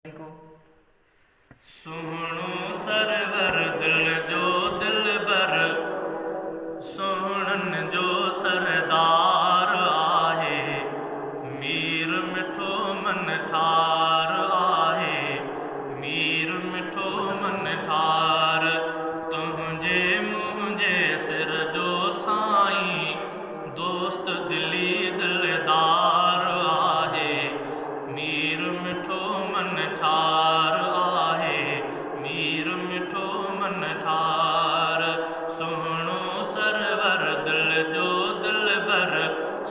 को सोहणो सरवर दिल जो दिलबर सोहणन जो सरदार आहे मीर मिठो मन ठार आहे मीर मिठो मन ठार तुंहिंजे मुंहिंजे सिर जो साईं दोस्त दिली दिलदार आहे मीर मिठो मन ठार आहे मीर मिठो मन ठार सोहणो सरवर दिल जो दिलबर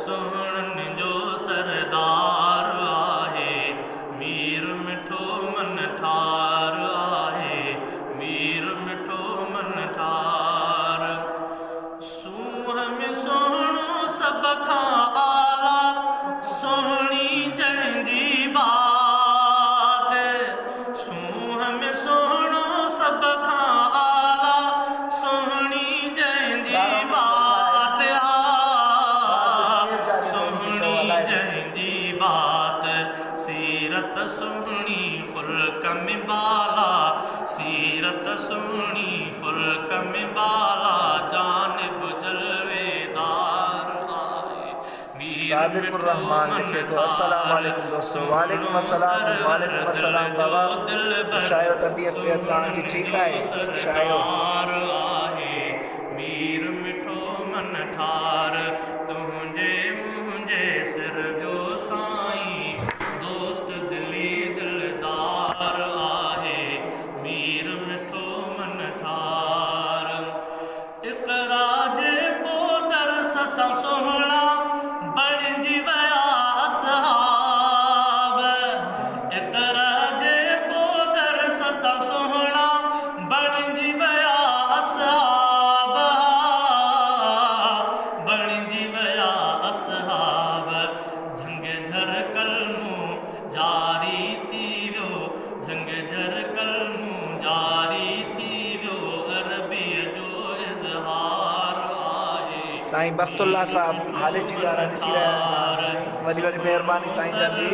सोहणन जो सरदार आहे मीर मिठो मन ठार आहे मीर मिठो मन ठार सूंह में सोहणो सभ खां आला सोहणी जंहिंजी बात सूंह में सोहणो सभ खां आला सोहणी जंहिंजी बात सोहणी जंहिंजी बात सीरत सुहिणी ख़ुल्क़ में बाला सीरत सुहिणी ख़ुल्क़ में बाला जानिब जलवेदार आहे सादिकुर रहमान लिखे तो अस्सलाम वालेकुम दोस्तों। वालेकुम अस्सलाम बाबा। शायो तबीयत से तव्हांजी ठीक आहे? शायो मीर मिठो मन ठार तुंहिंजे मुंहिंजे सिर जो साईं दोस्त दिली दिलदार आहे मीर मिठो मन ठार इक़रा जे पोदर ससा सोहणा बणिजी विया असहाब इक़रा जे पोदर ससा सोहणा बणिजी विया असहाब बणिजी विया असहाब झंग झर कलमो जारी थी वियो झंग झर कलमो जारी थी वियो अरबीअ जो इज़हार आहे साईं बख्तुल्ला साहब हाले जी ॻाल्हि ॾिसी रहिया आहिनि। वॾी वॾी महिरबानी साईं जन जी।